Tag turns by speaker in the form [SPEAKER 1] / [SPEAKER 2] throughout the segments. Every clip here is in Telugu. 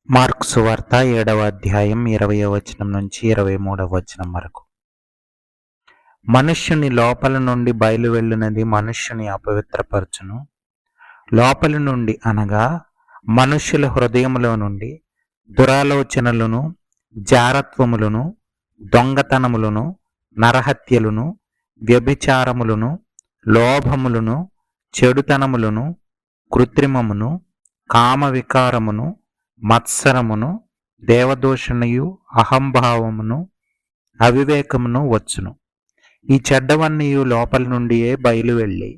[SPEAKER 1] మార్కు సువార్త 7వ అధ్యాయం 20వ వచనం నుంచి 23వ వచనం వరకు. మనుష్యుని లోపల నుండి బయలు వెళ్ళునది మనుష్యుని అపవిత్రపరచును. లోపలి నుండి అనగా మనుష్యుల హృదయములో నుండి దురాలోచనలను, జారత్వములను, దొంగతనములను, నరహత్యలను, వ్యభిచారములను, లోభములను, చెడుతనములను, కృత్రిమమును, కామవికారమును, మత్సరమును, దేవదూషణయు, అహంభావమును, అవివేకమును వచ్చును. ఈ చెడ్డవన్నీయు లోపల నుండియే బయలు వెళ్ళి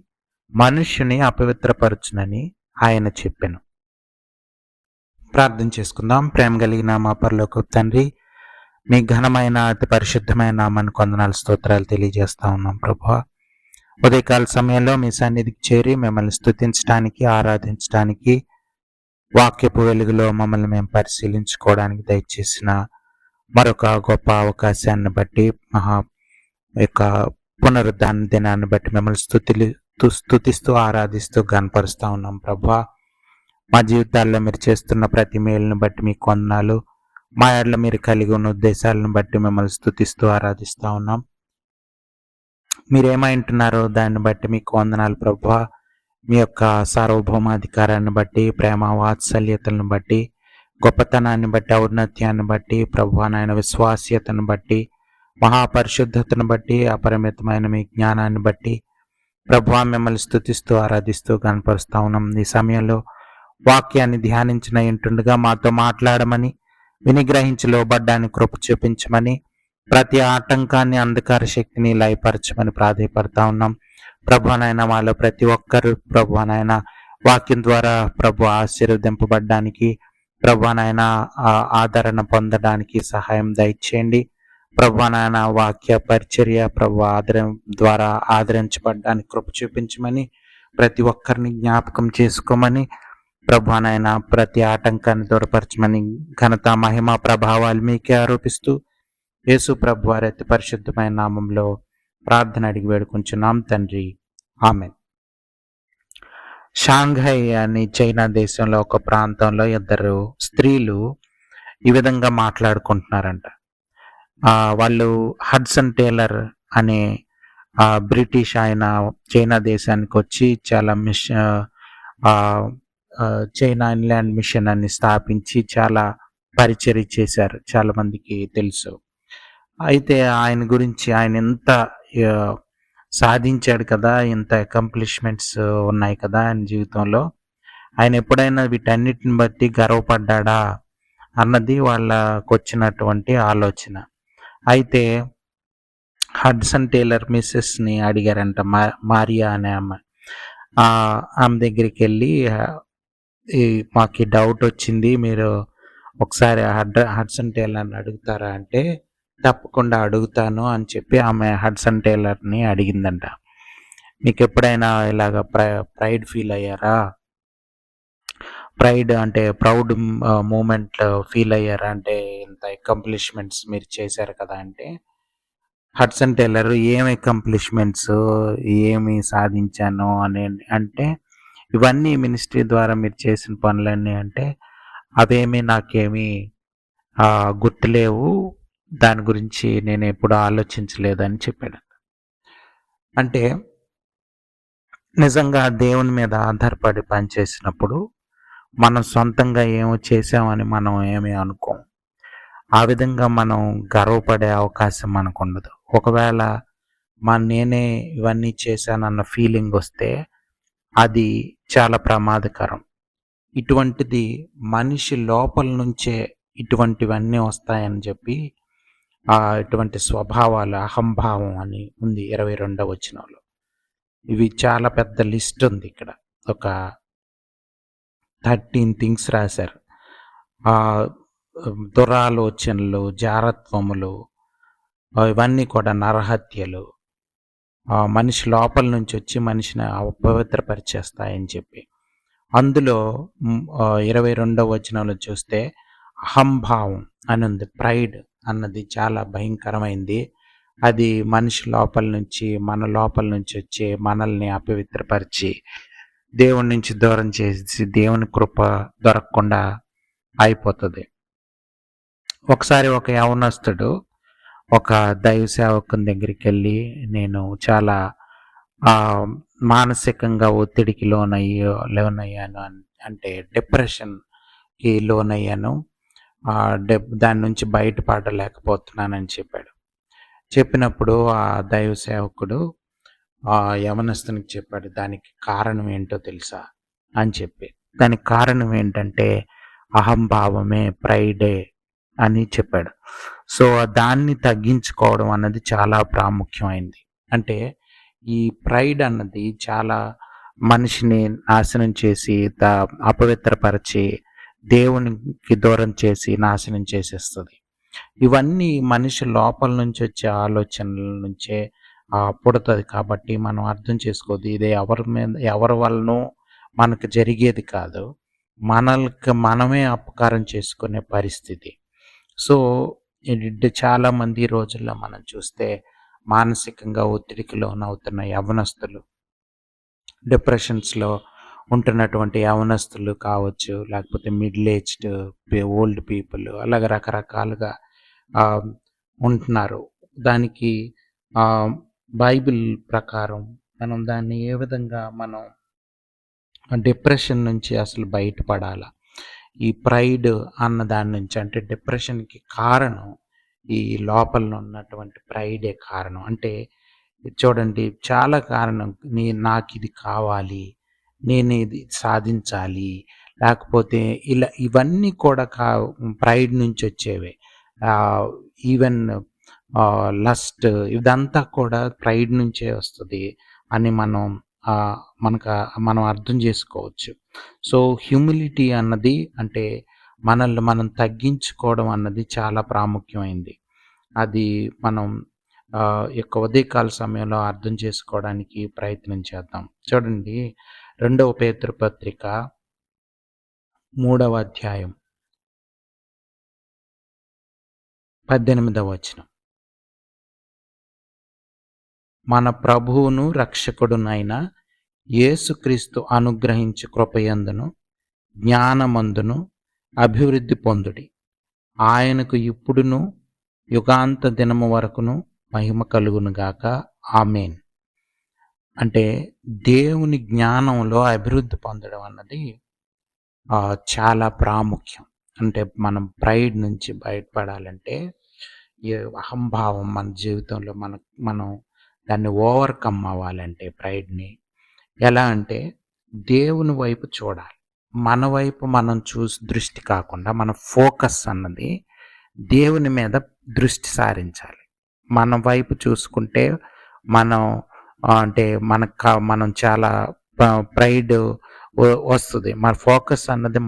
[SPEAKER 1] మనుష్యుని అపవిత్రపరచునని ఆయన చెప్పెను. ప్రార్థన చేసుకుందాం. ప్రేమ కలిగిన మా పరలోకపు తండ్రి, మీ ఘనమైన అతి పరిశుద్ధమైన నామానికి వందనాలు స్తోత్రాలు తెలియజేస్తా ఉన్నాం ప్రభువా. ఉదయకాల సమయంలో మీ సన్నిధికి చేరి మిమ్మల్ని స్తుతించడానికి, ఆరాధించడానికి, వాక్యపు వెలుగులో మమ్మల్ని మేము పరిశీలించుకోవడానికి దయచేసిన మరొక గొప్ప అవకాశాన్ని బట్టి, యొక్క పునరుద్ధాన దినాన్ని బట్టి మిమ్మల్ని స్తుతిస్తూ ఆరాధిస్తూ గనపరుస్తూ ఉన్నాం ప్రభువా. మా జీవితాల్లో మీరు చేస్తున్న ప్రతి మేలును బట్టి మీకు వందనాలు. మా ఏళ్ళ మీరు కలిగి ఉన్న ఉద్దేశాలను బట్టి మిమ్మల్ని స్తుతిస్తూ ఆరాధిస్తూ ఉన్నాం. మీరేమంటున్నారో దాన్ని బట్టి మీకు వందనాలు ప్రభువా. మీ యొక్క సార్వభౌమాధికారాన్ని బట్టి, ప్రేమ వాత్సల్యతలను బట్టి, గొప్పతనాన్ని బట్టి, ఔన్నత్యాన్ని బట్టి ప్రభువా నాయన, విశ్వాస్యతను బట్టి, మహాపరిశుద్ధతను బట్టి, అపరిమితమైన మీ జ్ఞానాన్ని బట్టి ప్రభువా మిమ్మల్ని స్తుతిస్తూ ఆరాధిస్తూ కనపరుస్తూ ఉన్నాం. ఈ సమయంలో వాక్యాన్ని ధ్యానించిన ఇంటుండగా మాతో మాట్లాడమని, వినిగ్రహించి లోబడ్డానికి కృప చూపించమని, ప్రతి ఆటంకాన్ని, అంధకార శక్తిని లయపరచమని ప్రాధేయపడతా ఉన్నాం. ప్రభువా నాయన, మాలో ప్రతి ఒక్కరు ప్రభువా నాయన వాక్యం ద్వారా ప్రభు ఆశీర్వదింపబడ్డానికి, ప్రభువా నాయన ఆదరణ పొందడానికి సహాయం దయచేయండి. ప్రభువా నాయన వాక్య పరిచర్య ప్రభు ద్వారా ఆదరించబడ్డానికి కృప చూపించమని, ప్రతి ఒక్కరిని జ్ఞాపకం చేసుకోమని, ప్రభువా నాయన ప్రతి ఆటంకాన్ని దూరపరచమని, ఘనత మహిమ ప్రభావాలు మీకే ఆరోపిస్తూ యేసు ప్రభు వారి అతి పరిశుద్ధమైన నామంలో ప్రార్థన అడిగి వేడుకుంటున్నాం తండ్రి, ఆమేన్. షాంఘై అని చైనా దేశంలో ఒక ప్రాంతంలో ఇద్దరు స్త్రీలు ఈ విధంగా మాట్లాడుకుంటున్నారంట. వాళ్ళు హడ్సన్ టేలర్ అనే బ్రిటిష్ ఆయన చైనా దేశానికి వచ్చి చాలా చైనా ఇన్లాండ్ మిషన్ అని స్థాపించి చాలా పరిచర్య చేశారు, చాలా మందికి తెలుసు. అయితే ఆయన గురించి, ఆయన ఎంత సాధించాడు కదా, ఇంత అకంప్లిష్మెంట్స్ ఉన్నాయి కదా ఆయన జీవితంలో, ఆయన ఎప్పుడైనా వీటన్నిటిని బట్టి గర్వపడ్డా అన్నది వాళ్ళకు వచ్చినటువంటి ఆలోచన. అయితే హడ్సన్ టేలర్ మిస్సెస్ని అడిగారంట, మారియా అనే ఆమె దగ్గరికి వెళ్ళి, మాకు డౌట్ వచ్చింది, మీరు ఒకసారి హడ్సన్ టేలర్ని అడుగుతారా అంటే, తప్పకుండా అడుగుతాను అని చెప్పి ఆమె హడ్సన్ టేలర్ని అడిగిందంట. మీకు ఎప్పుడైనా ఇలాగ ప్రైడ్ ఫీల్ అయ్యారా, ప్రైడ్ అంటే ప్రౌడ్ మూమెంట్ ఫీల్ అయ్యారా అంటే, ఇంత అకంప్లిష్మెంట్స్ మీరు చేశారు కదా అంటే, హడ్సన్ టేలర్ ఏమి అకంప్లిష్మెంట్స్, ఏమి సాధించాను అని అంటే, ఇవన్నీ మినిస్ట్రీ ద్వారా మీరు చేసిన పనులన్నీ అంటే, అవేమీ నాకేమీ గుర్తులేవు, దాని గురించి నేను ఎప్పుడు ఆలోచించలేదని చెప్పాడు. అంటే నిజంగా దేవుని మీద ఆధారపడి పనిచేసినప్పుడు మనం సొంతంగా ఏమో చేసామని మనం ఏమీ అనుకోం. ఆ విధంగా మనం గర్వపడే అవకాశం మనకు ఉండదు. ఒకవేళ నేనే ఇవన్నీ చేశానన్న ఫీలింగ్ వస్తే అది చాలా ప్రమాదకరం. ఇటువంటిది మనిషి లోపల నుంచే ఇటువంటివన్నీ వస్తాయని చెప్పి, ఇటువంటి స్వభావాలు, అహంభావం అని ఉంది 22వ వచనంలో. ఇవి చాలా పెద్ద లిస్ట్ ఉంది ఇక్కడ. ఒక 13 థింగ్స్ రాశారు. దురాలోచనలు, జారత్వములు, ఇవన్నీ కూడా నరహత్యలు మనిషి లోపల నుంచి వచ్చి మనిషిని అపవిత్రపరిచేస్తాయని చెప్పి. అందులో 22వ వచనంలో చూస్తే అహంభావం అని ఉంది. ప్రైడ్ అన్నది చాలా భయంకరమైంది. అది మనిషి లోపల నుంచి, మన లోపల నుంచి వచ్చి మనల్ని అపవిత్రపరిచి, దేవుడి నుంచి దూరం చేసి, దేవుని కృప దొరకకుండా అయిపోతది. ఒకసారి ఒక యవనస్తుడు ఒక దైవ సేవకుని దగ్గరికెళ్ళి, నేను చాలా మానసికంగా ఒత్తిడికి లోనయ్యాను అంటే డిప్రెషన్‌కి లోనయ్యాను. దాని నుంచి బయటపడలేకపోతున్నానని చెప్పాడు. చెప్పినప్పుడు ఆ దైవ సేవకుడు ఆ యవనస్తునికి చెప్పాడు, "దానికి కారణం ఏంటో తెలుసా?" అని చెప్పి. దానికి కారణం ఏంటంటే అహంభావమే, ప్రైడే అని చెప్పాడు. సో, దాన్ని తగ్గించుకోవడం అన్నది చాలా ప్రాముఖ్యమైంది. అంటే ఈ ప్రైడ్ అన్నది చాలా మనిషిని నాశనం చేసి, అపవిత్రపరిచి, దేవునికి దూరం చేసి నాశనం చేసేస్తది. ఇవన్నీ మనిషి లోపల నుంచి వచ్చే ఆలోచనల నుంచే పుడతది కాబట్టి మనం అర్థం చేసుకోవద్దు. ఇది ఎవరి వల్లనో మనకు జరిగేది కాదు. మనల్కి మనమే అపకారం చేసుకునే పరిస్థితి. సో, చాలామంది ఈ రోజుల్లో మనం చూస్తే మానసికంగా ఒత్తిడికి లోనవుతున్న యవ్వనస్తులు, డిప్రెషన్స్‌లో ఉంటున్నటువంటి యవ్వనస్తులు కావచ్చు, లేకపోతే మిడిల్ ఏజ్డ్ ఓల్డ్ పీపుల్ అలాగ రకరకాలుగా ఆహ్, ఉంటున్నారు. దానికి ఆహ్, బైబిల్ ప్రకారం మనం దాన్ని ఏ విధంగా మనం డిప్రెషన్ నుంచి అసలు బయటపడాలా? ఈ ప్రైడ్ అన్న దాని నుంచి, అంటే డిప్రెషన్‌కి కారణం ఈ లోపల ఉన్నటువంటి ప్రైడే కారణం. అంటే చూడండి, చాలా కారణం. నాకిది కావాలి, నేనిది సాధించాలి, లేకపోతే ఇలా ఇవన్నీ కూడా ప్రైడ్ నుంచొచ్చేవే. ఆహ్, ఈవెన్ లస్ట్ ఇదంతా కూడా ప్రైడ్ నుంచే వస్తది అని ఆహ్, మనం అర్థం చేసుకోవచ్చు. సో, హ్యూమిలిటీ అన్నది అంటే మనల్ని మనం తగ్గించుకోవడం అన్నది చాలా ప్రాముఖ్యమైంది. అది మనం యొక్క ఉదయకాల సమయంలో అర్థం చేసుకోవడానికి ప్రయత్నం చేద్దాం. చూడండి, 2వ పేతురు పత్రిక 3వ అధ్యాయం 18వ వచనం. మన ప్రభువును రక్షకుడునైన యేసుక్రీస్తు అనుగ్రహించు కృపయందును జ్ఞానమందును అభివృద్ధి పొందుడి. ఆయనకు ఇప్పుడును యుగాంత దినము వరకును మహిమ కలుగునుగాక. ఆమేన్. అంటే దేవుని జ్ఞానంలో అభివృద్ధి పొందడం అన్నది చాలా ప్రాముఖ్యం. అంటే మనం ప్రైడ్ నుంచి బయటపడాలంటే ఈ అహంభావం మన జీవితంలో మనం దాన్ని ఓవర్‌కమ్ అవ్వాలంటే ప్రైడ్‌ని ఎలా అంటే దేవుని వైపు చూడాలి. మన వైపు మనం దృష్టి కాకుండా మన ఫోకస్ అన్నది దేవుని మీద దృష్టి సారించాలి. మన వైపు చూసుకుంటే మనం అంటే మనం చాలా ప్రైడ్ వస్తది. మన ఫోకస్ అన్నది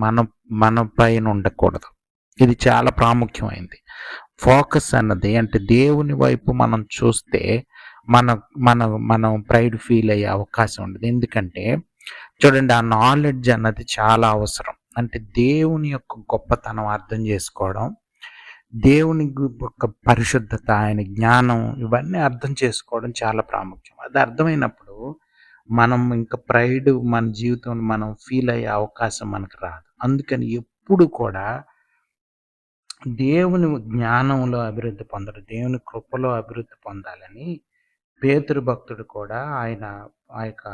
[SPEAKER 1] మన పైన ఉండకూడదు. ఇది చాలా ప్రాముఖ్యమైంది. ఫోకస్ అన్నది అంటే దేవుని వైపు మనం చూస్తే మన మన మనం ప్రైడ్ ఫీల్ అయ్యే అవకాశం ఉండదు. ఎందుకంటే చూడండి, ఆ నాలెడ్జ్ అన్నది చాలా అవసరం. అంటే దేవుని యొక్క గొప్పతనం అర్థం చేసుకోవడం, దేవుని యొక్క పరిశుద్ధత, ఆయన జ్ఞానం ఇవన్నీ అర్థం చేసుకోవడం చాలా ప్రాముఖ్యం. అది అర్థమైనప్పుడు మనం ఇంకా ప్రైడ్ మన జీవితంలో మనం ఫీల్ అయ్యే అవకాశం మనకు రాదు. అందుకని ఎప్పుడు కూడా దేవుని జ్ఞానంలో అభివృద్ధి పొందడం, దేవుని కృపలో అభివృద్ధి పొందాలని పేతురు భక్తుడు కూడా ఆయన ఆ యొక్క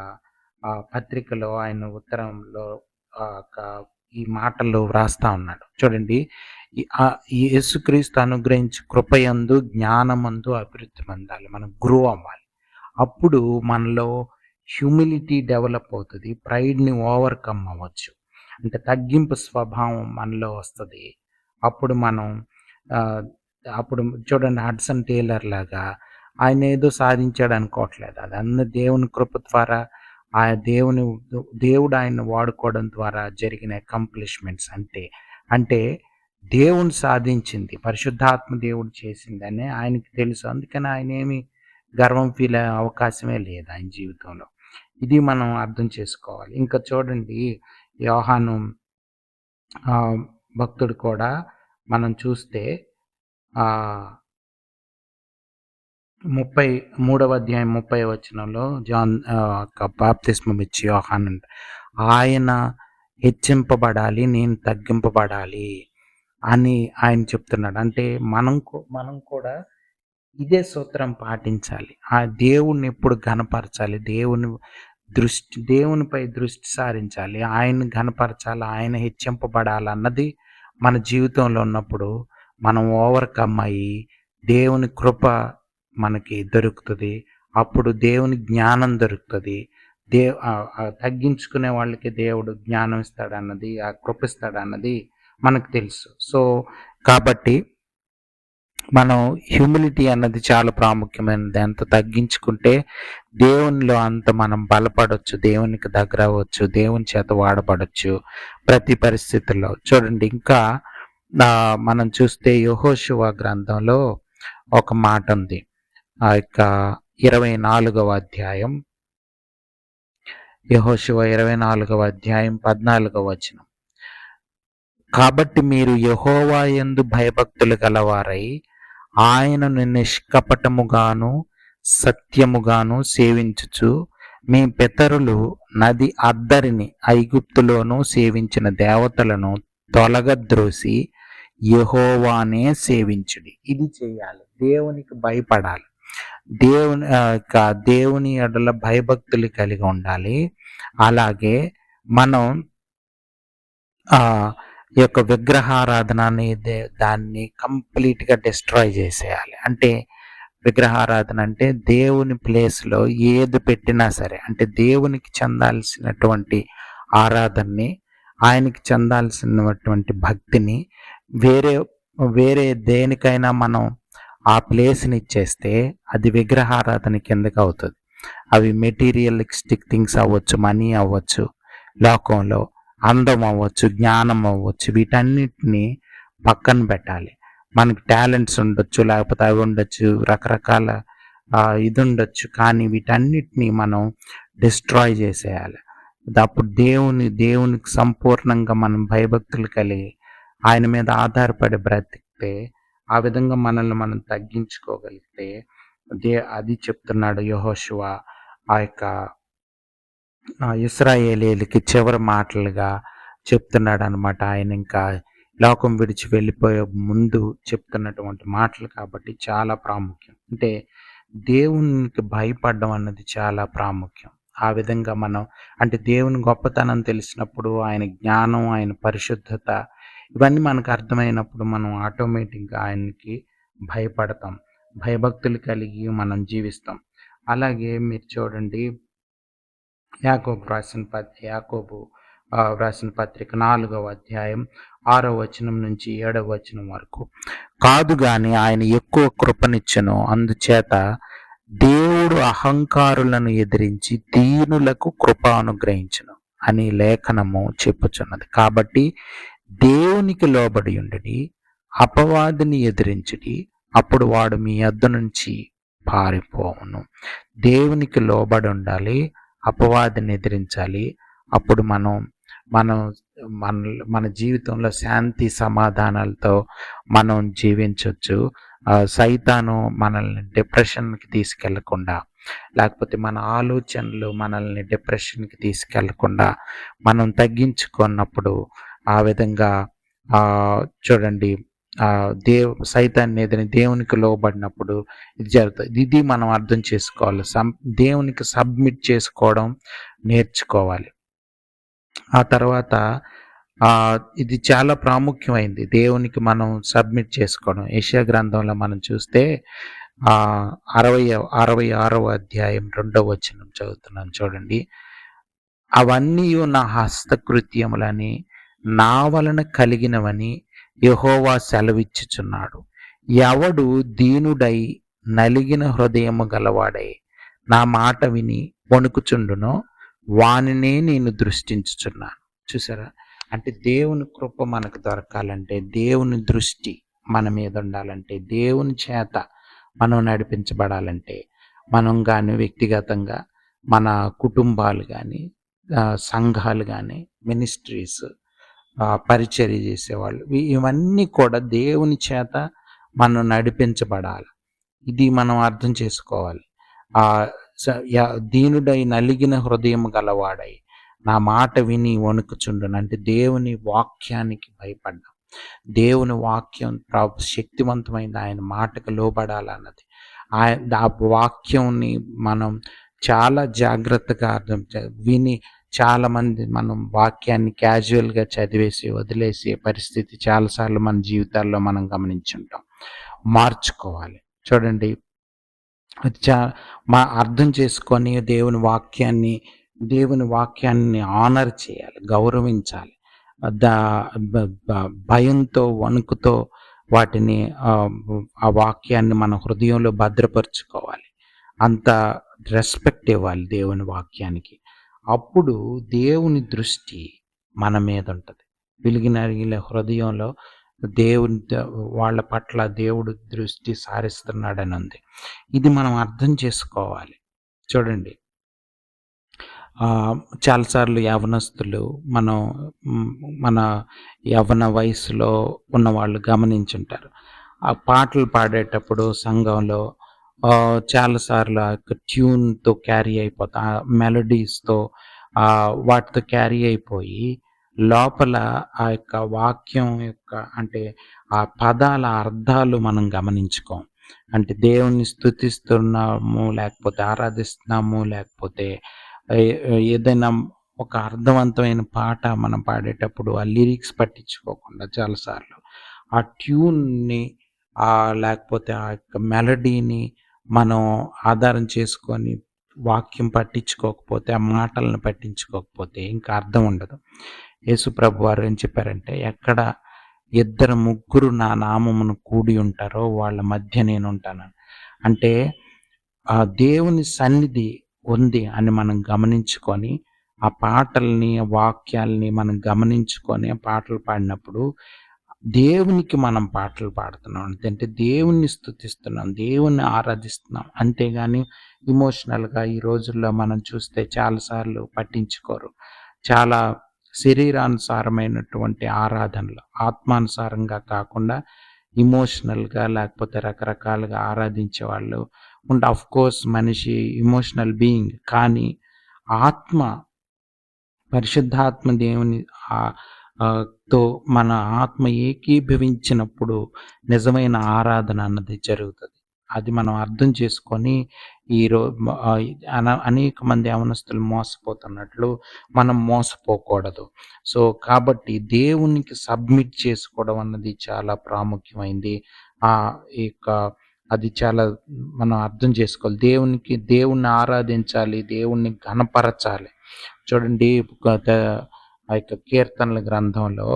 [SPEAKER 1] పత్రికలో, ఆయన ఉత్తరంలో ఈ మాటలు వ్రాస్తా ఉన్నాడు. చూడండి, ఈ యేసుక్రీస్తు అనుగ్రహించి కృపయందు జ్ఞానమందు అభివృద్ధి పొందాలి. మనం గ్రో అవ్వాలి. అప్పుడు మనలో హ్యూమిలిటీ డెవలప్ అవుతుంది. ప్రైడ్‌ని ఓవర్‌కమ్ అవ్వచ్చు. అంటే తగ్గింపు స్వభావం మనలో వస్తది. అప్పుడు మనం అప్పుడు చూడండి, హడ్సన్ టేలర్ లాగా ఆయన ఏదో సాధించాడు అనుకోవట్లేదు. అదన్నీ దేవుని కృప ద్వారా ఆ దేవుడు ఆయన్ని వాడుకోవడం ద్వారా జరిగిన అకంప్లిష్మెంట్స్ అంటే. అంటే దేవుడు సాధించింది, పరిశుద్ధాత్మ దేవుడు చేసిందని ఆయనకి తెలుసు. అందుకని ఆయనేమి గర్వం ఫీల్ అయ్యే అవకాశమే లేదు ఆయన జీవితంలో. ఇది మనం అర్థం చేసుకోవాలి. ఇంకా చూడండి, యోహాను భక్తుడు కూడా మనం చూస్తే 33వ అధ్యాయం 30వ వచనంలో బాప్తిస్మం ఇచ్చి యోహాను ఆయన హెచ్చింపబడాలి, నేను తగ్గింపబడాలి అని ఆయన చెప్తున్నాడు. అంటే మనం కూడా ఇదే సూత్రం పాటించాలి. ఆ దేవుణ్ణి ఎప్పుడు ఘనపరచాలి. దేవునిపై దృష్టి సారించాలి. ఆయన్ని ఘనపరచాలి. ఆయన హెచ్చింపబడాలన్నది మన జీవితంలో ఉన్నప్పుడు మనం ఓవర్‌కమ్ అయ్యి దేవుని కృప మనకి దొరుకుతది. అప్పుడు దేవుని జ్ఞానం దొరుకుతది. తగ్గించుకునే వాళ్ళకి దేవుడు జ్ఞానం ఇస్తాడన్నది, ఆ కృప ఇస్తాడన్నది మనకు తెలుసు. సో, కాబట్టి మనం హ్యూమిలిటీ అన్నది చాలా ప్రాముఖ్యమైనది. ఎంత తగ్గించుకుంటే దేవునిలో అంత మనం బలపడొచ్చు, దేవునికి దగ్గర అవ్వచ్చు, దేవుని చేత వాడబడొచ్చు ప్రతి పరిస్థితుల్లో. చూడండి ఇంకా మనం చూస్తే యెహోషువ గ్రంథంలో ఒక మాట ఉంది. ఆ యొక్క 24వ అధ్యాయం, యెహోషువ 24వ అధ్యాయం 14వ వచనం. కాబట్టి మీరు యెహోవా యందు భయభక్తులు గలవారై ఆయనను నిష్కపటముగాను సత్యముగాను సేవించుచు మీ పితరులు నది అద్దరిని ఐగుప్తులోనూ సేవించిన దేవతలను తొలగద్రోసి యెహోవానే సేవించుడి. ఇది చేయాలి. దేవునికి భయపడాలి. దేవుని ఎడల భయభక్తులు కలిగి ఉండాలి. అలాగే మనం ఈ యొక్క విగ్రహారాధన అనేది దాన్ని కంప్లీట్‌గా డిస్ట్రాయ్ చేసేయాలి. అంటే విగ్రహారాధన అంటే దేవుని ప్లేస్‌లో ఏది పెట్టినా సరే, అంటే దేవునికి చెందాల్సినటువంటి ఆరాధనని, ఆయనకి చెందాల్సినటువంటి భక్తిని వేరే వేరే దేనికైనా మనం ఆ ప్లేస్‌ని ఇచ్చేస్తే అది విగ్రహారాధన కిందకి అవుతుంది. అవి మెటీరియలిస్టిక్ థింగ్స్ అవ్వచ్చు, మనీ అవ్వచ్చు, లోకంలో అందం అవ్వచ్చు, జ్ఞానం అవ్వచ్చు, వీటన్నిటిని పక్కన పెట్టాలి. మనకి టాలెంట్స్ ఉండొచ్చు, లేకపోతే అవి ఉండొచ్చు, రకరకాల ఇది ఉండొచ్చు, కానీ వీటన్నిటిని మనం డిస్ట్రాయ్ చేసేయాలి. అప్పుడు దేవునికి సంపూర్ణంగా మనం భయభక్తులు కలిగి ఆయన మీద ఆధారపడి బ్రతికితే, ఆ విధంగా మనల్ని మనం తగ్గించుకోగలిగితే అది చెప్తున్నాడు యెహోషువ ఆ యొక్క ఇశ్రాయేలీయులకి చివరి మాటలుగా చెప్తున్నాడు అనమాట. ఆయన ఇంకా లోకం విడిచి వెళ్ళిపోయే ముందు చెప్తున్నటువంటి మాటలు కాబట్టి చాలా ప్రాముఖ్యం. అంటే దేవునికి భయపడడం అన్నది చాలా ప్రాముఖ్యం. ఆ విధంగా మనం అంటే దేవుని గొప్పతనం తెలిసినప్పుడు, ఆయన జ్ఞానం, ఆయన పరిశుద్ధత ఇవన్నీ మనకు అర్థమైనప్పుడు మనం ఆటోమేటిక్‌గా ఆయనకి భయపడతాం. భయభక్తులు కలిగి మనం జీవిస్తాం. అలాగే మీరు చూడండి యాకోబు వ్రాసిన పత్రిక 4వ అధ్యాయం 6వ వచనం నుంచి 7వ వచనం వరకు. కాదు గాని ఆయన ఎక్కువ కృపనిచ్చెను, అందుచేత దేవుడు అహంకారులను ఎదిరించి దీనులకు కృప అనుగ్రహించును అని లేఖనము చెప్పుచున్నది. కాబట్టి దేవునికి లోబడి ఉండుడి, అపవాదిని ఎదిరించుడి, అప్పుడు వాడు మీ యొద్ద నుంచి పారిపోవును. దేవునికి లోబడి ఉండాలి, అపవాదిని ఎదిరించాలి. అప్పుడు మనం మనం మన మన జీవితంలో శాంతి సమాధానాలతో మనం జీవించవచ్చు. సైతాను మనల్ని డిప్రెషన్కి తీసుకెళ్లకుండా, లేకపోతే మన ఆలోచనలు మనల్ని డిప్రెషన్కి తీసుకెళ్లకుండా మనం తగ్గించుకున్నప్పుడు ఆ విధంగా చూడండి సైతాన్ని ఎదిరి దేవునికి లోబడినప్పుడు ఇది జరుగుతుంది. ఇది మనం అర్థం చేసుకోవాలి. దేవునికి సబ్మిట్ చేసుకోవడం నేర్చుకోవాలి. ఆ తర్వాత ఇది చాలా ప్రాముఖ్యమైంది, దేవునికి మనం సబ్మిట్ చేసుకోవడం. యెషయా గ్రంథంలో మనం చూస్తే 66వ అధ్యాయం 2వ వచనం చదువుతున్నాను చూడండి. అవన్నీ నా హస్తకృత్యములని నా వలన కలిగినవని యెహోవా సెలవిచ్చుచున్నాడు. ఎవడు దీనుడై నలిగిన హృదయము గలవాడై నా మాట విని వణుకుచుండునో వానినే నేను దృష్టించుచున్నాను. చూసారా? అంటే దేవుని కృప మనకు దొరకాలంటే, దేవుని దృష్టి మన మీద ఉండాలంటే, దేవుని చేత మనం నడిపించబడాలంటే, మనం కానీ వ్యక్తిగతంగా మన కుటుంబాలు కానీ సంఘాలు కానీ మినిస్ట్రీస్ పరిచర్య చేసేవాళ్ళు ఇవన్నీ కూడా దేవుని చేత మనం నడిపించబడాలి. ఇది మనం అర్థం చేసుకోవాలి. దీనుడై నలిగిన హృదయం గలవాడై నా మాట విని వణుకుచుండును. అంటే దేవుని వాక్యానికి భయపడ్డాం. దేవుని వాక్యం శక్తివంతమైంది. ఆయన మాటకు లోబడాలన్నది. ఆ వాక్యంని మనం చాలా జాగ్రత్తగా విని చాలామంది మనం వాక్యాన్ని క్యాజువల్‌గా చదివేసి వదిలేసే పరిస్థితి చాలా సార్లు మన జీవితాల్లో మనం గమనించుంటాం. మార్చుకోవాలి. చూడండి, అది అర్థం చేసుకొని దేవుని వాక్యాన్ని ఆనర్ చేయాలి, గౌరవించాలి. దా బ బ భయంతో, వణుకుతో వాటిని ఆ వాక్యాన్ని మన హృదయంలో భద్రపరుచుకోవాలి. అంత రెస్పెక్ట్ ఇవ్వాలి దేవుని వాక్యానికి. అప్పుడు దేవుని దృష్టి మన మీద ఉంటది. వెలిగినరిగిన హృదయంలో దేవుని వాళ్ళ పట్ల దేవుడు దృష్టి సారిస్తున్నాడని ఉంది. ఇది మనం అర్థం చేసుకోవాలి. చూడండి, చాలాసార్లు యవ్వనస్తులు మన యవ్వన వయసులో ఉన్నవాళ్ళు గమనించుంటారు. ఆ పాటలు పాడేటప్పుడు సంఘంలో చాలాసార్లు ఆ యొక్క ట్యూన్‌తో క్యారీ అయిపోతా, ఆ మెలోడీస్‌తో వాటితో క్యారీ అయిపోయి లోపల ఆ యొక్క వాక్యం యొక్క అంటే ఆ పదాల అర్థాలు మనం గమనించుకోం. అంటే దేవుణ్ణి స్తుతిస్తున్నాము, లేకపోతే ఆరాధిస్తున్నాము, లేకపోతే ఏ ఏదైనా ఒక అర్థవంతమైన పాట మనం పాడేటప్పుడు ఆ లిరిక్స్ పట్టించుకోకుండా చాలాసార్లు ఆ ట్యూన్‌ని లేకపోతే ఆ యొక్క మెలోడీని మనం ఆధారం చేసుకొని వాక్యం పట్టించుకోకపోతే, ఆ మాటలను పట్టించుకోకపోతే ఇంకా అర్థం ఉండదు. యేసుప్రభు వారు ఏం చెప్పారంటే, ఎక్కడ ఇద్దరు ముగ్గురు నా నామమును కూడి ఉంటారో వాళ్ళ మధ్య నేనుంటానని. అంటే ఆ దేవుని సన్నిధి ఉంది అని మనం గమనించుకొని, ఆ పాటల్ని, వాక్యాల్ని మనం గమనించుకొని ఆ పాటలు పాడినప్పుడు దేవునికి మనం పాటలు పాడుతున్నాం. అంటే దేవుణ్ణి స్తుతిస్తున్నాం, దేవుణ్ణి ఆరాధిస్తున్నాం. అంతేగాని ఎమోషనల్‌గా ఈ రోజుల్లో మనం చూస్తే చాలాసార్లు పట్టించుకోరు. చాలా శరీరానుసారమైనటువంటి ఆరాధనలు, ఆత్మానుసారంగా కాకుండా ఎమోషనల్‌గా లేకపోతే రకరకాలుగా ఆరాధించే వాళ్ళు ఆఫ్‌కోర్స్ మనిషి ఎమోషనల్ బీయింగ్. కానీ ఆత్మ, పరిశుద్ధాత్మ దేవుని ఆహ్, ఆహ్, తో మన ఆత్మ ఏకీభవించినప్పుడు నిజమైన ఆరాధన అన్నది జరుగుతది. అది మనం అర్థం చేసుకొని అనేక మంది యవనస్తులు మోసపోతున్నట్లు మనం మోసపోకూడదు. సో, కాబట్టి దేవునికి సబ్మిట్ చేసుకోవడం అన్నది చాలా ప్రాముఖ్యమైంది. ఈ యొక్క అది చాలా మనం అర్థం చేసుకోవాలి. దేవుణ్ణి ఆరాధించాలి, దేవుణ్ణి ఘనపరచాలి. చూడండి, ఆ యొక్క కీర్తనల గ్రంథంలో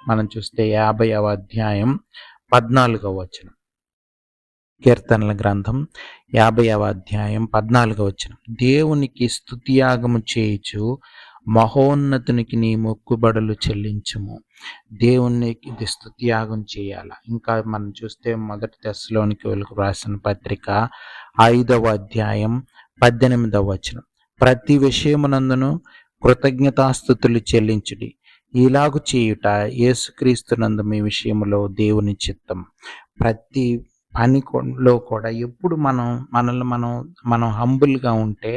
[SPEAKER 1] మనం చూస్తే 50వ అధ్యాయం 14వ వచనం. కీర్తనల గ్రంథం 50వ అధ్యాయం 14వ వచనం. దేవునికి స్తుతియాగము చేయుచు మహోన్నతునికి నీ మొక్కుబడులు చెల్లించుము. దేవునికి స్తుతియాగం చేయాల. ఇంకా మనం చూస్తే మొదటి తెస్సలోనికీయులకు రాసిన పత్రిక 5వ అధ్యాయం 18వ వచనం. ప్రతి విషయమునందును కృతజ్ఞతాస్తుతులు చెల్లించుడి. ఇలాగు చేయుట యేసుక్రీస్తునందు మీ విషయములో దేవుని చిత్తం. ప్రతి పనిలో కూడా ఎప్పుడు మనల్ని మనం హంబుల్‌గా ఉంటే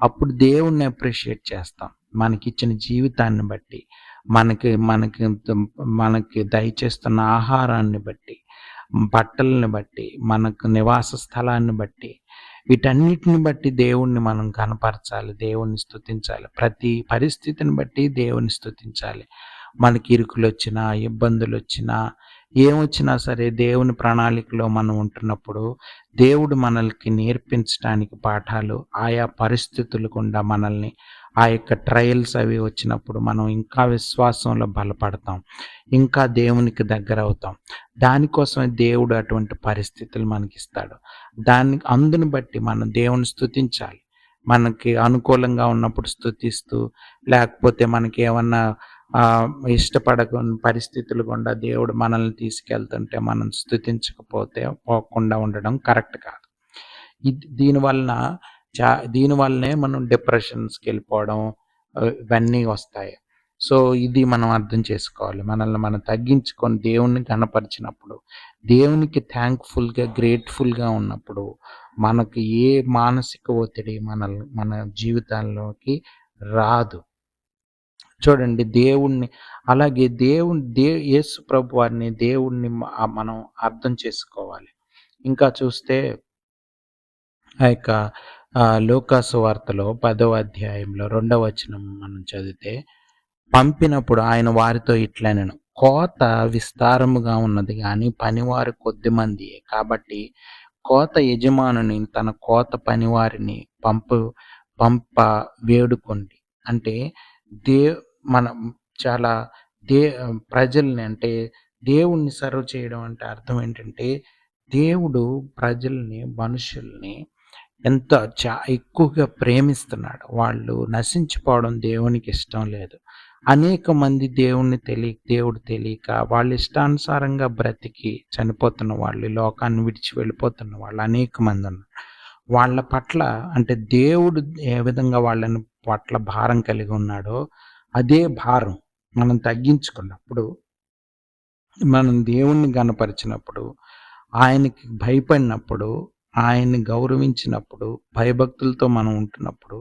[SPEAKER 1] అప్పుడు దేవుణ్ణి అప్రిషియేట్ చేస్తాం. మనకిచ్చిన జీవితాన్ని బట్టి, మనకి మనకి మనకి దయచేస్తున్న ఆహారాన్ని బట్టి, బట్టల్ని బట్టి, మనకు నివాస స్థలాన్ని బట్టి, వీటన్నిటిని బట్టి దేవుణ్ణి మనం కనపరచాలి, దేవుణ్ణి స్తుతించాలి. ప్రతి పరిస్థితిని బట్టి దేవుని స్తుతించాలి. మనకి ఇరుకులొచ్చినా, ఇబ్బందులొచ్చినా, ఏమొచ్చినా సరే దేవుని ప్రణాళికలో మనం ఉంటున్నప్పుడు దేవుడు మనల్కి నేర్పించడానికి పాఠాలు, ఆయా పరిస్థితులు గుండా మనల్ని ఆ యొక్క ట్రయల్స్ అవి వచ్చినప్పుడు మనం ఇంకా విశ్వాసంలో బలపడతాం, ఇంకా దేవునికి దగ్గరవుతాం. దానికోసమే దేవుడు అటువంటి పరిస్థితులు మనకిస్తాడు. అందుని బట్టి మనం దేవుని స్తుతించాలి. మనకి అనుకూలంగా ఉన్నప్పుడు స్తుతిస్తూ, లేకపోతే మనకేమన్నా ఇష్టపడని పరిస్థితులు గుండా దేవుడు మనల్ని తీసుకెళ్తుంటే మనం పోకుండా ఉండడం కరెక్ట్ కాదు. దీనివల్లనే మనం డిప్రెషన్స్‌కి వెళ్ళిపోవడం ఇవన్నీ వస్తాయి. సో, ఇది మనం అర్థం చేసుకోవాలి. మనల్ని మనం తగ్గించుకొని దేవుణ్ణి ఘనపరిచినప్పుడు, దేవునికి థాంక్‌ఫుల్‌గా, గ్రేట్‌ఫుల్‌గా ఉన్నప్పుడు మనకు ఏ మానసిక ఒత్తిడి మన జీవితాల్లోకి రాదు. చూడండి దేవుణ్ణి అలాగే యేసు ప్రభు వారిని దేవుణ్ణి మనం అర్థం చేసుకోవాలి. ఇంకా చూస్తే ఆ యొక్క లూకాసు వార్తలో 10వ అధ్యాయంలో 2వ వచనం మనం చదివితే, పంపినప్పుడు ఆయన వారితో ఇట్లనెను, కోత విస్తారముగా ఉన్నది గాని పనివారు కొద్దిమందియే. కాబట్టి కోత యజమానుని తన కోత పనివారిని పంప వేడుకొండి. అంటే దే మనం చాలా దే ప్రజల్ని అంటే దేవుణ్ణి సర్వ్ చేయడం అంటే అర్థం ఏంటంటే, దేవుడు ప్రజల్ని, మనుషుల్ని ఎంత ఎక్కువగా ప్రేమిస్తున్నాడు. వాళ్ళు నశించిపోవడం దేవునికి ఇష్టం లేదు. అనేక మంది దేవుడు తెలియక వాళ్ళ ఇష్టానుసారంగా బ్రతికి చనిపోతున్న వాళ్ళు, లోకాన్ని విడిచి వెళ్ళిపోతున్న వాళ్ళు అనేక మంది ఉన్నారు. వాళ్ళ పట్ల అంటే దేవుడు ఏ విధంగా వాళ్ళని పట్ల భారం కలిగి ఉన్నాడో అదే భారం మనం తగ్గించుకున్నప్పుడు, మనం దేవుణ్ణి గనపరిచినప్పుడు, ఆయనకి భయపడినప్పుడు, ఆయన్ని గౌరవించినప్పుడు, భయభక్తులతో మనం ఉంటున్నప్పుడు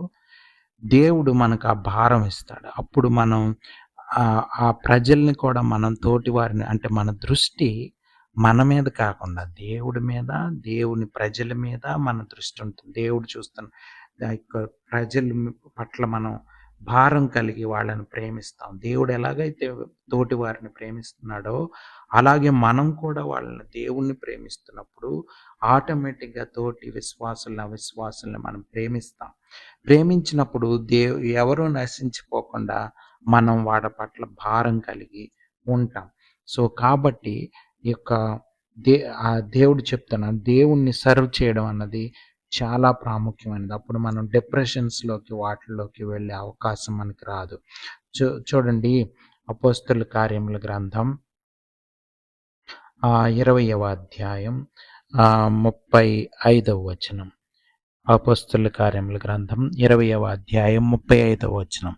[SPEAKER 1] దేవుడు మనకు ఆ భారం ఇస్తాడు. అప్పుడు మనం ఆ ప్రజల్ని కూడా మనం తోటివారిని అంటే మన దృష్టి మన మీద కాకుండా దేవుడి మీద, దేవుని ప్రజల మీద మన దృష్టి ఉంటుంది. దేవుడు చూస్తున్న యొక్క ప్రజల పట్ల మనం భారం కలిగి వాళ్ళని ప్రేమిస్తాం. దేవుడు ఎలాగైతే తోటి వారిని ప్రేమిస్తున్నాడో అలాగే మనం కూడా వాళ్ళని దేవుణ్ణి ప్రేమిస్తున్నప్పుడు ఆటోమేటిక్‌గా తోటి విశ్వాసులను, అవిశ్వాసులను మనం ప్రేమిస్తాం. ప్రేమించినప్పుడు ఎవరు నశించిపోకుండా మనం వాళ్ళ పట్ల భారం కలిగి ఉంటాం. సో, కాబట్టి ఈ యొక్క దే దేవుడు చెప్తున్నాడు, దేవుణ్ణి సర్వ్ చేయడం అన్నది చాలా ప్రాముఖ్యమైనది. అప్పుడు మనం డిప్రెషన్స్‌లోకి వాటిల్లోకి వెళ్ళే అవకాశం మనకి రాదు. చూడండి, అపోస్తలుల కార్యముల గ్రంథం 20వ అధ్యాయం 35వ వచనం. అపోస్తలుల కార్యముల గ్రంథం 20వ అధ్యాయం 35వ వచనం.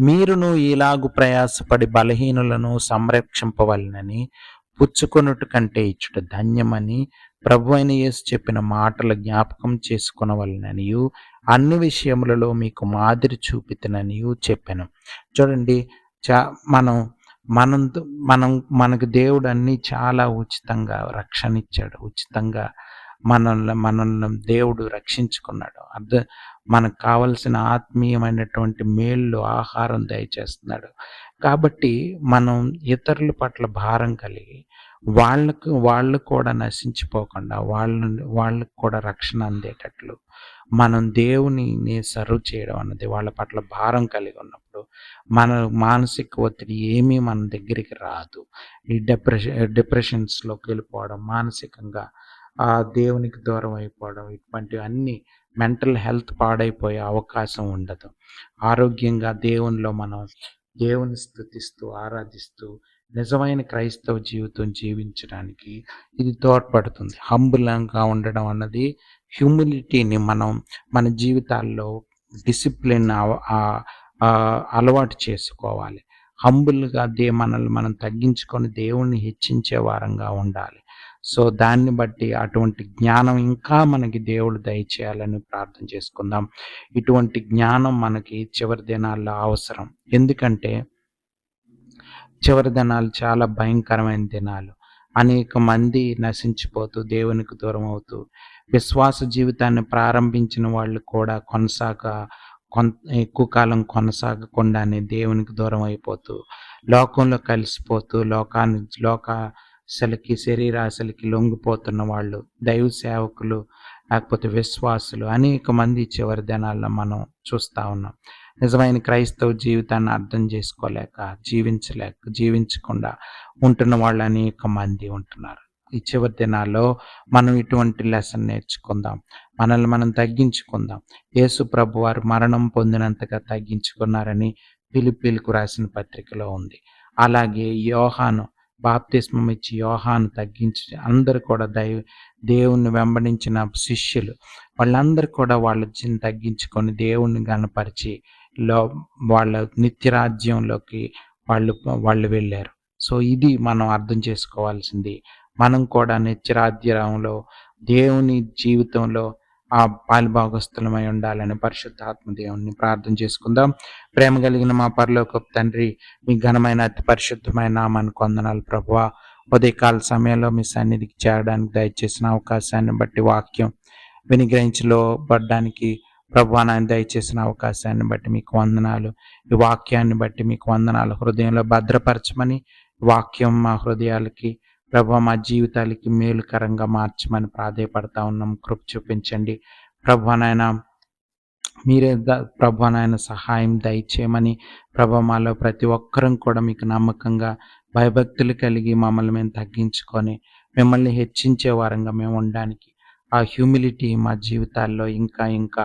[SPEAKER 1] మీరును ఇలాగు ప్రయాసపడి బలహీనులను సంరక్షింపవలెనని పుచ్చుకొనుట కంటే ఇచ్చుట ధన్యమని ప్రభువైన యేసు చెప్పిన మాటలు జ్ఞాపకం చేసుకొనవలెననియు అన్ని విషయములలో మీకు మాదిరి చూపితిననియు చెప్పెను. చూడండి, మనం మనకు దేవుడు అన్ని చాలా ఉచితంగా రక్షణ ఇచ్చాడు. ఉచితంగా మనల్ని దేవుడు రక్షించుకున్నాడు. మనకు కావలసిన ఆత్మీయమైనటువంటి మేళ్ళు, ఆహారం దయచేస్తున్నాడు. కాబట్టి మనం ఇతరుల పట్ల భారం కలిగి వాళ్ళు కూడా నశించిపోకుండా వాళ్ళకు కూడా రక్షణ అందేటట్లు మనం దేవునిని సర్వ్ చేయడం అన్నది, వాళ్ళ పట్ల భారం కలిగి ఉన్నప్పుడు మన మానసిక ఒత్తిడి ఏమీ మన దగ్గరికి రాదు. ఈ డిప్రెషన్స్లోకి వెళ్ళిపోవడం, మానసికంగా దేవునికి దూరం అయిపోవడం, ఇటువంటివన్నీ మెంటల్ హెల్త్ పాడైపోయే అవకాశం ఉండదు. ఆరోగ్యంగా మనం దేవుని స్తుతిస్తూ, ఆరాధిస్తూ నిజమైన క్రైస్తవ జీవితం జీవించడానికి ఇది తోడ్పడుతుంది. హంబుల్‌గా ఉండడం అన్నది హ్యూమిలిటీని మనం మన జీవితాల్లో డిసిప్లిన్ అలవాటు చేసుకోవాలి. హంబుల్‌గా మనల్ని మనం తగ్గించుకొని దేవుణ్ణి హెచ్చించే వారంగా ఉండాలి. సో, దాన్ని బట్టి అటువంటి జ్ఞానం ఇంకా మనకి దేవుడు దయచేయాలని ప్రార్థన చేసుకుందాం. ఇటువంటి జ్ఞానం మనకి చివరి దినాల్లో అవసరం. ఎందుకంటే చివరి దినాలు చాలా భయంకరమైన దినాలు. అనేక మంది నశించిపోతూ, దేవునికి దూరం అవుతూ, విశ్వాస జీవితాన్ని ప్రారంభించిన వాళ్ళు కూడా ఎక్కువ కాలం కొనసాగకుండానే దేవునికి దూరం అయిపోతూ, లోకంలో కలిసిపోతూ, లోకాశలకి, శరీరాశలకి లొంగిపోతున్న వాళ్ళు, దైవ సేవకులు లేకపోతే విశ్వాసులు అనేక మంది చివరి దినాల్లో మనం చూస్తూ ఉన్నాం. నిజమైన క్రైస్తవ జీవితాన్ని అర్థం చేసుకోలేక, జీవించకుండా ఉంటున్న వాళ్ళు అనేక మంది ఉంటున్నారు. ఈ చివరి దినాల్లో మనం ఇటువంటి లెసన్ నేర్చుకుందాం. మనల్ని మనం తగ్గించుకుందాం. యేసు ప్రభు వారు మరణం పొందినంతగా తగ్గించుకున్నారని ఫిలిప్పీలకు రాసిన పత్రికలో ఉంది. అలాగే యోహాను బాప్తిస్మం ఇచ్చి యోహాను తగ్గించి, అందరూ కూడా దేవుణ్ణి వెంబడించిన శిష్యులు వాళ్ళందరూ కూడా వాళ్ళని తగ్గించుకొని దేవుణ్ణి గణపరిచి వాళ్ళ నిత్యరాజ్యంలోకి వాళ్ళు వెళ్ళారు. సో, ఇది మనం అర్థం చేసుకోవాల్సింది. మనం కూడా నిత్యరాజ్యంలో దేవుని జీవితంలో ఆ పాలుభాగస్తులమై ఉండాలని పరిశుద్ధాత్మ దేవుణ్ణి ప్రార్థన చేసుకుందాం. ప్రేమ కలిగిన మా పరలోకపు తండ్రి, మీ ఘనమైన అతి పరిశుద్ధమైన నామానికి వందనాలు ప్రభువా. ఉదయకాల సమయంలో మీ సన్నిధికి చేరడానికి దయచేసిన అవకాశాన్ని బట్టి, వాక్యం వినిగ్రహించబడ్డానికి ప్రభువా నాయన దయచేసిన అవకాశాన్ని బట్టి మీకు వందనాలు. ఈ వాక్యాన్ని బట్టి మీకు వందనాలు. హృదయంలో భద్రపరచమని, వాక్యం మా హృదయాలకి ప్రభువా మా జీవితాలకి మేలుకరంగా మార్చమని ప్రాధేయపడతా ఉన్నాం. కృప చూపించండి ప్రభువా నాయన. మీరే ప్రభువా నాయన సహాయం దయచేయమని, ప్రభువా మాలో ప్రతి ఒక్కరం కూడా మీకు నమ్మకంగా భయభక్తులు కలిగి మమ్మల్ని మేము తగ్గించుకొని మిమ్మల్ని హెచ్చించే వారంగా మేము ఉండడానికి, ఆ హ్యూమిలిటీ మా జీవితాల్లో ఇంకా ఇంకా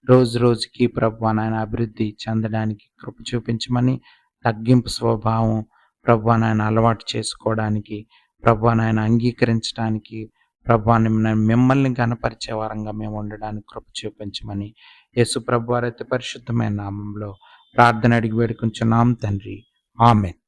[SPEAKER 1] రోజు రోజుకి ప్రభువా నాయన అభివృద్ధి చెందడానికి కృప చూపించమని, తగ్గింపు స్వభావం ప్రభువా నాయన అలవాటు చేసుకోవడానికి, ప్రభువా నాయన అంగీకరించడానికి, ప్రభువా మిమ్మల్ని ఘనపరిచే వారంగా మేము ఉండడానికి కృప చూపించమని యేసు ప్రభువారి అతి పరిశుద్ధమైన నామంలో ప్రార్థన అడిగి వేడుకుంటున్నాం తండ్రి. ఆమేన్.